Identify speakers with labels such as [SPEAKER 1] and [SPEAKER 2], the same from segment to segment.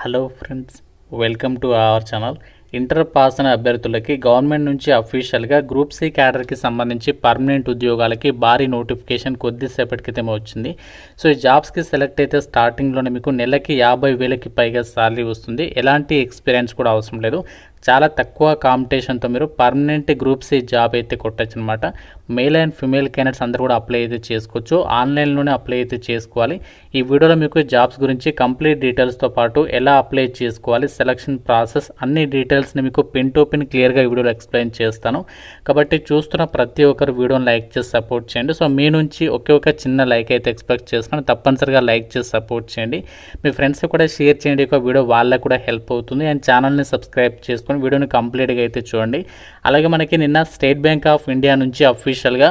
[SPEAKER 1] Hello friends, welcome to our channel. Inter pass అయిన అభ్యర్థులకి government నుంచి అఫీషియల్గా గ్రూప్ సి క్యాడర్కి సంబంధించి పర్మనెంట్ ఉద్యోగాలకి భారీ నోటిఫికేషన్ కొద్దిసేపటి క్రితమే వచ్చింది. సో ఈ జాబ్స్కి సెలెక్ట్ అయితే స్టార్టింగ్లోనే మీకు నెలకి 50,000కి పైగా శాలరీ వస్తుంది. ఎలాంటి ఎక్స్పీరియన్స్ కూడా అవసరం లేదు. చాలా తక్కువ కాంపిటీషన్తో మీరు పర్మనెంట్ గ్రూప్ సి జాబ్ అయితే కొట్టచ్చు అనమాట. మేల్ అండ్ ఫిమేల్ క్యాండిడేట్స్ అందరూ కూడా అప్లై అయితే చేసుకోవచ్చు. ఆన్లైన్లోనే అప్లై అయితే చేసుకోవాలి. ఈ వీడియోలో మీకు జాబ్స్ గురించి కంప్లీట్ డీటెయిల్స్తో పాటు ఎలా అప్లై చేసుకోవాలి, సెలక్షన్ ప్రాసెస్, అన్ని డీటెయిల్స్ని మీకు పిన్ టు పిన్ క్లియర్గా ఈ వీడియోలో ఎక్స్ప్లెయిన్ చేస్తాను. కాబట్టి చూస్తున్న ప్రతి ఒక్కరు వీడియోని లైక్ చేసి సపోర్ట్ చేయండి. సో మీ నుంచి ఒకే ఒక చిన్న లైక్ అయితే ఎక్స్పెక్ట్ చేస్తున్నాను. తప్పనిసరిగా లైక్ చేసి సపోర్ట్ చేయండి. మీ ఫ్రెండ్స్కి కూడా షేర్ చేయండి. ఒక వీడియో వాళ్ళకు కూడా హెల్ప్ అవుతుంది. అండ్ ఛానల్ని సబ్స్క్రైబ్ చేసుకొని వీడియోని కంప్లీట్గా అయితే చూడండి. అలాగే మనకి నిన్న స్టేట్ బ్యాంక్ ఆఫ్ ఇండియా నుంచి అఫీషియల్గా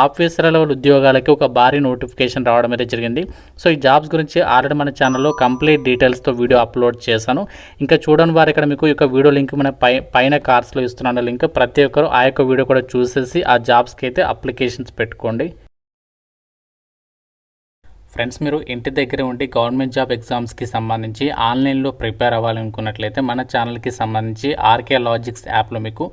[SPEAKER 1] ఆఫీసర్ లెవెల్ ఉద్యోగాలకి ఒక భారీ నోటిఫికేషన్ రావడం అయితే జరిగింది. సో ఈ జాబ్స్ గురించి ఆల్రెడీ మన ఛానల్లో కంప్లీట్ డీటెయిల్స్తో వీడియో అప్లోడ్ చేశాను. ఇంకా చూడని వారు ఇక్కడ మీకు ఈ యొక్క వీడియో లింక్ మన పైన కార్డ్స్లో ఇస్తున్నాను లింక్. ప్రతి ఒక్కరు ఆ యొక్క వీడియో కూడా చూసేసి ఆ జాబ్స్కి అయితే అప్లికేషన్స్ పెట్టుకోండి. ఫ్రెండ్స్, మీరు ఇంటి దగ్గర ఉండి గవర్నమెంట్ జాబ్ ఎగ్జామ్స్కి సంబంధించి ఆన్లైన్లో ప్రిపేర్ అవ్వాలనుకున్నట్లయితే మన ఛానల్కి సంబంధించి ఆర్కే లాజిక్స్ యాప్లో మీకు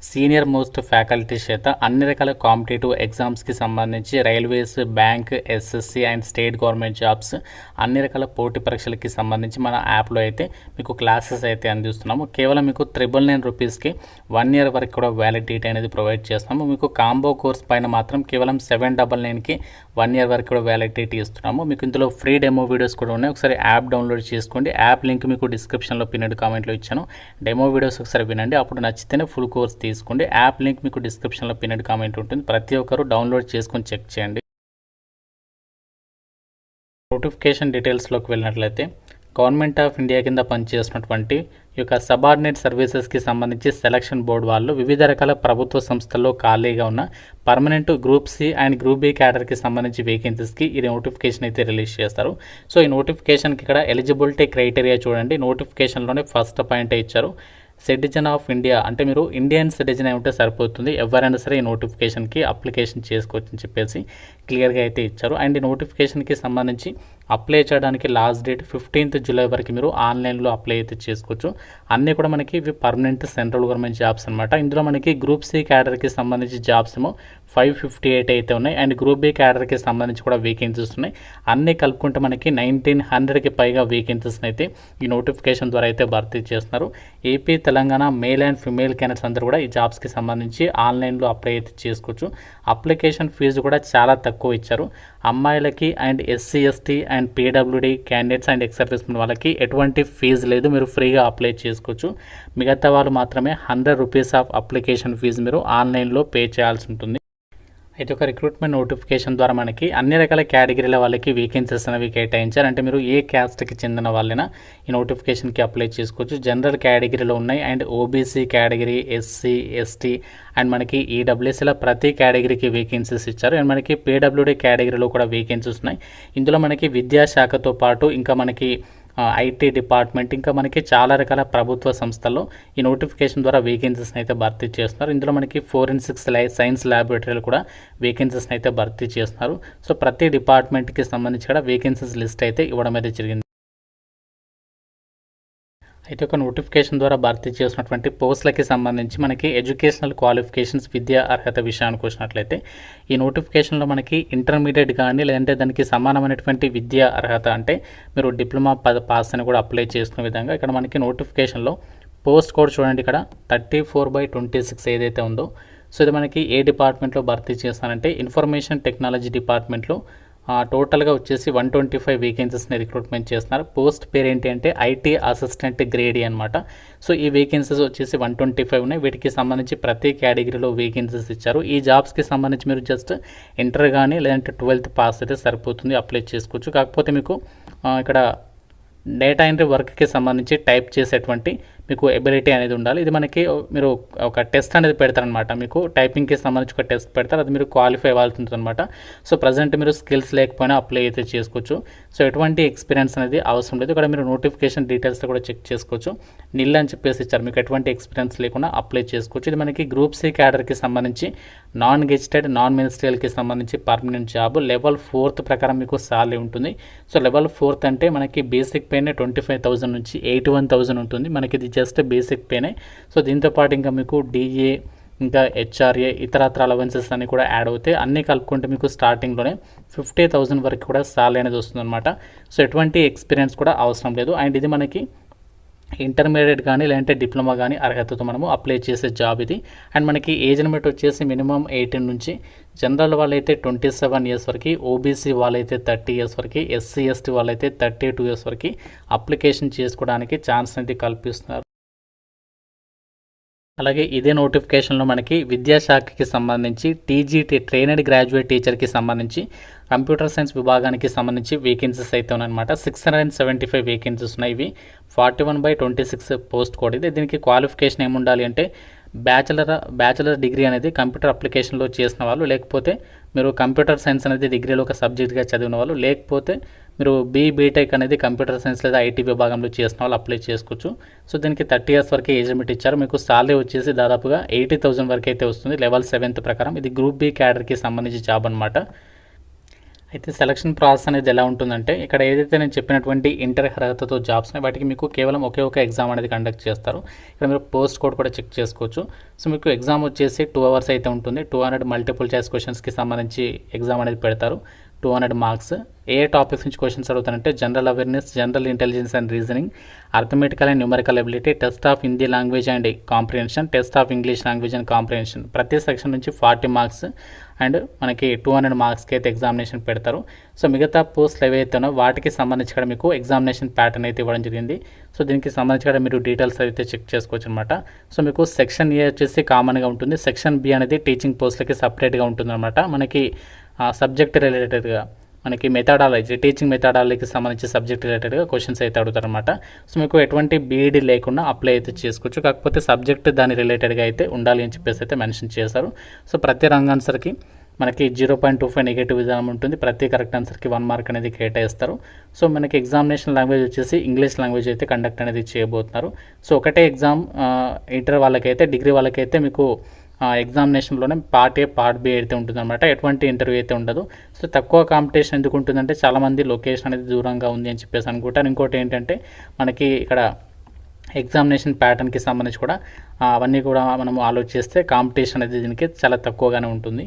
[SPEAKER 1] సీనియర్ మోస్ట్ ఫ్యాకల్టీ చేత అన్ని రకాల కాంపిటేటివ్ ఎగ్జామ్స్కి సంబంధించి railways, bank, SSC and state government jobs అన్ని రకాల పోటీ పరీక్షలకి సంబంధించి మన యాప్లో అయితే మీకు క్లాసెస్ అయితే అందిస్తున్నాము. కేవలం మీకు 999 రూపీస్కి 1 year వరకు కూడా వ్యాలిడిటీ అనేది ప్రొవైడ్ చేస్తున్నాము. మీకు కాంబో కోర్స్ పైన మాత్రం కేవలం 799కి 1 year వరకు కూడా వ్యాలిడిటీ ఇస్తున్నాము. మీకు ఇందులో ఫ్రీ డెమో వీడియోస్ కూడా ఉన్నాయి. ఒకసారి యాప్ డౌన్లోడ్ చేసుకోండి. యాప్ లింక్ మీకు డిస్క్రిప్షన్లో పిన్నెడ్ కామెంట్లో ఇచ్చాను. డెమో వీడియోస్ ఒకసారి వినండి. అప్పుడు నచ్చితేనే ఫుల్ కోర్స్ తీసుకోండి. యాప్ లింక్ మీకు డిస్క్రిప్షన్లో పిన్నెడ్ కామెంట్ ఉంటుంది. ప్రతి ఒక్కరు డౌన్లోడ్ చేసుకొని చెక్ చేయండి. నోటిఫికేషన్ డీటెయిల్స్లోకి వెళ్ళినట్లయితే గవర్నమెంట్ ఆఫ్ ఇండియా కింద పనిచేస్తున్నటువంటి ఈ యొక్క సబార్డినేట్ సర్వీసెస్కి సంబంధించి సెలక్షన్ బోర్డు వాళ్ళు వివిధ రకాల ప్రభుత్వ సంస్థల్లో ఖాళీగా ఉన్న permanent group C and group B క్యాడర్కి సంబంధించి వేకెన్సీస్కి ఈ నోటిఫికేషన్ అయితే రిలీజ్ చేస్తారు. సో ఈ నోటిఫికేషన్కి ఇక్కడ ఎలిజిబిలిటీ క్రైటీరియా చూడండి. నోటిఫికేషన్లోనే ఫస్ట్ పాయింట్ ఇచ్చారు, సిటిజన్ ఆఫ్ ఇండియా. అంటే మీరు ఇండియన్ సిటిజన్ అయి ఉంటే సరిపోతుంది. ఎవరైనా సరే ఈ నోటిఫికేషన్కి అప్లికేషన్ చేసుకోవచ్చు అని చెప్పేసి క్లియర్గా అయితే ఇచ్చారు. అండ్ ఈ నోటిఫికేషన్కి సంబంధించి అప్లై చేయడానికి లాస్ట్ డేట్ 15th July వరకు మీరు ఆన్లైన్లో అప్లై అయితే చేసుకోవచ్చు. అన్నీ కూడా మనకి ఇవి పర్మనెంట్ సెంట్రల్ గవర్నమెంట్ జాబ్స్ అనమాట. ఇందులో మనకి గ్రూప్ సి క్యాడర్కి సంబంధించి జాబ్స్ ఏమో 558 అయితే ఉన్నాయి. అండ్ గ్రూప్ బి క్యాడర్కి సంబంధించి కూడా వేకెన్సీస్ ఉన్నాయి. అన్నీ కలుపుకుంటే మనకి 1900కి పైగా వేకెన్సీస్ని అయితే ఈ నోటిఫికేషన్ ద్వారా అయితే భర్తీ చేస్తున్నారు. AP, Telangana male and female candidates అందరూ కూడా ఈ జాబ్స్కి సంబంధించి ఆన్లైన్లో అప్లై అయితే చేసుకోవచ్చు. అప్లికేషన్ ఫీజు కూడా చాలా తక్కువ ఇచ్చారు. అమ్మాయిలకి and SC, ST and PWD candidates and ex servicemen వాళ్ళకి ఎటువంటి ఫీజు లేదు. మీరు ఫ్రీగా అప్లై చేసుకోవచ్చు. మిగతా వాళ్ళు మాత్రమే 100 రూపీస్ ఆఫ్ అప్లికేషన్ ఫీజు మీరు ఆన్లైన్లో పే చేయాల్సి ఉంటుంది. అయితే ఒక రిక్రూట్మెంట్ నోటిఫికేషన్ ద్వారా మనకి అన్ని రకాల కేటగిరీల వాళ్ళకి వేకెన్సీస్ అనేవి కేటాయించారు. అంటే మీరు ఏ క్యాస్ట్కి చెందిన వాళ్ళైనా ఈ నోటిఫికేషన్కి అప్లై చేసుకోవచ్చు. జనరల్ కేటగిరీలో ఉన్నాయి and OBC category, SC, ST and మనకి ఈడబ్ల్యూఎస్సీల ప్రతి కేటగిరీకి వేకెన్సీస్ ఇచ్చారు. అండ్ మనకి పీడబ్ల్యూడీ కేటగిరీలో కూడా వేకెన్సీస్ ఉన్నాయి. ఇందులో మనకి విద్యాశాఖతో పాటు ఇంకా మనకి ఐటీ డిపార్ట్మెంట్, ఇంకా మనకి చాలా రకాల ప్రభుత్వ సంస్థల్లో ఈ నోటిఫికేషన్ ద్వారా వేకెన్సీస్ని అయితే భర్తీ చేస్తున్నారు. ఇందులో మనకి ఫోరెన్సిక్స్ సైన్స్ ల్యాబొరేటరీలు కూడా వేకెన్సీస్ని అయితే భర్తీ చేస్తున్నారు. సో ప్రతి డిపార్ట్మెంట్కి సంబంధించి కూడా వేకెన్సీస్ లిస్ట్ అయితే ఇవ్వడం అయితే జరిగింది. అయితే ఒక నోటిఫికేషన్ ద్వారా భర్తీ చేసినటువంటి పోస్టులకి సంబంధించి మనకి ఎడ్యుకేషనల్ క్వాలిఫికేషన్స్, విద్యా అర్హత విషయానికి వచ్చినట్లయితే ఈ నోటిఫికేషన్లో మనకి ఇంటర్మీడియట్ కానీ లేదంటే దానికి సమానమైనటువంటి విద్యా అర్హత, అంటే మీరు డిప్లొమా పాస్ అని కూడా అప్లై చేసుకునే విధంగా ఇక్కడ మనకి నోటిఫికేషన్లో పోస్ట్ కోడ్ చూడండి. ఇక్కడ 34/26 ఏదైతే ఉందో, సో ఇది మనకి ఏ డిపార్ట్మెంట్లో భర్తీ చేస్తానంటే ఇన్ఫర్మేషన్ టెక్నాలజీ డిపార్ట్మెంట్లో టోటల్గా వచ్చేసి 125 వేకెన్సీస్ని రిక్రూట్మెంట్ చేస్తున్నారు. పోస్ట్ పేరు ఏంటి అంటే ఐటీ అసిస్టెంట్ గ్రేడ్ అనమాట. సో ఈ వేకెన్సీస్ వచ్చేసి 125 ఉన్నాయి. వీటికి సంబంధించి ప్రతి కేటగిరీలో వేకెన్సీస్ ఇచ్చారు. ఈ జాబ్స్కి సంబంధించి మీరు జస్ట్ ఇంటర్ కానీ లేదంటే 12th పాస్ అయితే సరిపోతుంది, అప్లై చేసుకోవచ్చు. కాకపోతే మీకు ఇక్కడ డేటా ఎంట్రీ వర్క్కి సంబంధించి టైప్ చేసేటువంటి మీకు ఎబిలిటీ అనేది ఉండాలి. ఇది మనకి మీరు ఒక టెస్ట్ అనేది పెడతారనమాట. మీకు టైపింగ్కి సంబంధించి ఒక టెస్ట్ పెడతారు, అది మీరు క్వాలిఫై అవ్వాల్సి ఉంటుంది అనమాట. సో ప్రజెంట్ మీరు స్కిల్స్ లేకపోయినా అప్లై అయితే చేసుకోవచ్చు. సో ఎటువంటి ఎక్స్పీరియన్స్ అనేది అవసరం లేదు. ఇక్కడ మీరు నోటిఫికేషన్ డీటెయిల్స్ కూడా చెక్ చేసుకోవచ్చు. నిల్ అని చెప్పేసి ఇచ్చారు, మీకు ఎటువంటి ఎక్స్పీరియన్స్ లేకుండా అప్లై చేసుకోవచ్చు. ఇది మనకి గ్రూప్ సి క్యాడర్కి సంబంధించి నాన్ గెజిటెడ్ నాన్ మినిస్ట్రియల్కి సంబంధించి పర్మనెంట్ జాబ్ లెవెల్ 4 ప్రకారం మీకు సాలరీ ఉంటుంది. సో లెవెల్ 4 అంటే మనకి బేసిక్ పేనే 25,000 నుంచి 81,000 ఉంటుంది. మనకి ఇది జస్ట్ బేసిక్ పేనే. సో దీంతోపాటు ఇంకా మీకు డిఏ ఇంకా హెచ్ఆర్ఏ ఇతరత్ర అలవెన్సెస్ అన్ని కూడా యాడ్ అవుతాయి. అన్నీ కలుపుకుంటే మీకు స్టార్టింగ్లోనే 50,000 వరకు కూడా సాలరీ అనేది వస్తుందన్నమాట. సో ఎటువంటి ఎక్స్పీరియన్స్ కూడా అవసరం లేదు. అండ్ ఇది మనకి ఇంటర్మీడియట్ కానీ లేదంటే డిప్లొమా కానీ అర్హతతో మనము అప్లై చేసే జాబ్ ఇది. అండ్ మనకి ఏజ్ లిమిట్ వచ్చేసి మినిమం 18 నుంచి, జనరల్ వాళ్ళైతే 27 ఇయర్స్ వరకు, ఓబీసీ వాళ్ళైతే 30 ఇయర్స్ వరకు, ఎస్సీ ఎస్టీ వాళ్ళైతే 32 ఇయర్స్ వరకు అప్లికేషన్ చేసుకోవడానికి ఛాన్స్ అనేది కల్పిస్తున్నారు. అలాగే ఇదే నోటిఫికేషన్లో మనకి విద్యాశాఖకి సంబంధించి టీజీటీ ట్రైనడ్ గ్రాడ్యుయేట్ టీచర్కి సంబంధించి కంప్యూటర్ సైన్స్ విభాగానికి సంబంధించి వేకెన్సీస్ అయితే ఉన్నాయన్నమాట. 675 వేకెన్సీస్ ఉన్నాయి. ఇవి 41/26 పోస్ట్ కోడ్. ఇది దీనికి క్వాలిఫికేషన్ ఏముండాలి అంటే బ్యాచిలర్ డిగ్రీ అనేది కంప్యూటర్ అప్లికేషన్లో చేసిన వాళ్ళు, లేకపోతే మీరు కంప్యూటర్ సైన్స్ అనేది డిగ్రీలో ఒక సబ్జెక్ట్గా చదివిన వాళ్ళు, లేకపోతే మీరు బీటెక్ అనేది కంప్యూటర్ సైన్స్ లేదా ఐటీ విభాగంలో చేసిన వాళ్ళు అప్లై చేసుకోవచ్చు. సో దీనికి 30 ఇయర్స్ వరకు ఏజ్ లిమిట్ ఇచ్చారు. మీకు సాలరీ వచ్చేసి దాదాపుగా 80,000 వరకు అయితే వస్తుంది లెవెల్ 7 ప్రకారం. ఇది గ్రూప్ బి క్యాడర్కి సంబంధించి జాబ్ అనమాట. అయితే సెలక్షన్ ప్రాసెస్ అనేది ఎలా ఉంటుందంటే, ఇక్కడ ఏదైతే నేను చెప్పినటువంటి ఇంటర్ అర్హతతో జాబ్స్ వాటికి మీకు కేవలం ఒకే ఒక ఎగ్జామ్ అనేది కండక్ట్ చేస్తారు. ఇక్కడ మీరు పోస్ట్ కోడ్ కూడా చెక్ చేసుకోవచ్చు. సో మీకు ఎగ్జామ్ వచ్చేసి 2 అవర్స్ అయితే ఉంటుంది. 200 మల్టిపుల్ చాయిస్ క్వశ్చన్స్కి సంబంధించి ఎగ్జామ్ అనేది పెడతారు. 200 మార్క్స్. ఏ టాపిక్స్ నుంచి క్వశ్చన్స్ అడుగుతారంటే general awareness, general intelligence and reasoning, arithmetical and numerical ability, test of Hindi language and comprehension, test of English language and comprehension. ప్రతి సెక్షన్ నుంచి 40 మార్క్స్ అండ్ మనకి 200 మార్క్స్కి అయితే ఎగ్జామినేషన్ పెడతారు. సో మిగతా పోస్టులు ఏవైతేనో వాటికి సంబంధించి కూడా మీకు ఎగ్జామినేషన్ ప్యాటర్న్ అయితే ఇవ్వడం జరిగింది. సో దీనికి సంబంధించి కూడా మీరు డీటెయిల్స్ అయితే చెక్ చేసుకోవచ్చు అనమాట. సో మీకు సెక్షన్ ఏ వచ్చేసి కామన్గా ఉంటుంది. సెక్షన్ బి అనేది టీచింగ్ పోస్టులకి సపరేట్గా ఉంటుందన్నమాట. మనకి సబ్జెక్ట్ రిలేటెడ్గా మనకి మెథడాలజీ, టీచింగ్ మెథడాలజీకి సంబంధించి సబ్జెక్ట్ రిలేటెడ్గా క్వశ్చన్స్ అయితే అడుగుతారనమాట. సో మీకు ఎటువంటి బీఈడీ లేకుండా అప్లై అయితే చేసుకోవచ్చు. కాకపోతే సబ్జెక్ట్ దాని రిలేటెడ్గా అయితే ఉండాలి అని చెప్పేసి అయితే మెన్షన్ చేశారు. సో ప్రతి రాంగ్ ఆన్సర్కి మనకి 0.25 నెగిటివ్ విధానం ఉంటుంది. ప్రతి కరెక్ట్ ఆన్సర్కి 1 మార్క్ అనేది కేటాయిస్తారు. సో మనకి ఎగ్జామినేషన్ లాంగ్వేజ్ వచ్చేసి ఇంగ్లీష్ లాంగ్వేజ్ అయితే కండక్ట్ అనేది చేయబోతున్నారు. సో ఒకటే ఎగ్జామ్ ఇంటర్ వాళ్ళకైతే, డిగ్రీ వాళ్ళకైతే మీకు ఎగ్జామినేషన్లోనే పార్ట్ ఏ పార్ట్ బి అయితే ఉంటుందన్నమాట. ఎటువంటి ఇంటర్వ్యూ అయితే ఉండదు. సో తక్కువ కాంపిటీషన్ ఎందుకు ఉంటుందంటే చాలామంది లొకేషన్ అనేది దూరంగా ఉంది అని చెప్పేసి అనుకుంటారు. ఇంకోటి ఏంటంటే మనకి ఇక్కడ ఎగ్జామినేషన్ ప్యాటర్న్కి సంబంధించి కూడా అవన్నీ కూడా మనం ఆలోచిస్తే కాంపిటీషన్ అనేది దీనికి చాలా తక్కువగానే ఉంటుంది.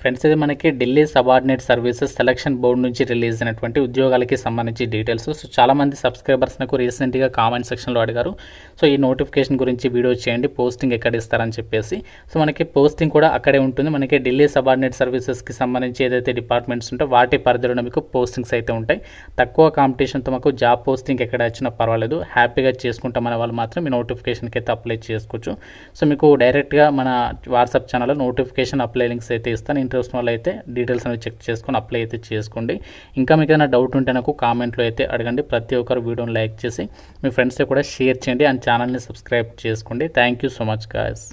[SPEAKER 1] ఫ్రెండ్స్, ఇది మనకి Delhi subordinate services selection board నుంచి రిలీజ్ అయినటువంటి ఉద్యోగాలకి సంబంధించి డీటెయిల్స్. సో చాలామంది సబ్స్క్రైబర్స్ నాకు రీసెంట్గా కామెంట్ సెక్షన్లో అడిగారు, సో ఈ నోటిఫికేషన్ గురించి వీడియో చేయండి, పోస్టింగ్ ఎక్కడ ఇస్తారని చెప్పేసి. సో మనకి పోస్టింగ్ కూడా అక్కడే ఉంటుంది. మనకి ఢిల్లీ సబార్డినేట్ సర్వీసెస్కి సంబంధించి ఏదైతే డిపార్ట్మెంట్స్ ఉంటే వాటి పరిధిలో మీకు పోస్టింగ్స్ అయితే ఉంటాయి. తక్కువ కాంపిటీషన్తో మాకు జాబ్ పోస్టింగ్ ఎక్కడ వచ్చినా పర్వాలేదు, హ్యాపీగా చేసుకుంటామనే వాళ్ళు మాత్రం ఈ నోటిఫికేషన్కి అయితే అప్లై చేసుకోవచ్చు. సో మీకు డైరెక్ట్గా మన వాట్సాప్ ఛానల్లో నోటిఫికేషన్ అప్లై లింక్స్ అయితే ఇస్తాను. ఇంట్రెస్ట్ వల్ల అయితే డీటెయిల్స్ అనేవి చెక్ చేసుకొని అప్లై అయితే చేసుకోండి. ఇంకా మీకు ఏదైనా డౌట్ ఉంటే నాకు కామెంట్లో అయితే అడగండి. ప్రతి ఒక్కరు వీడియోని లైక్ చేసి మీ ఫ్రెండ్స్తో కూడా షేర్ చేయండి అండ్ ఛానల్ని సబ్స్క్రైబ్ చేసుకోండి. Thank you so much guys.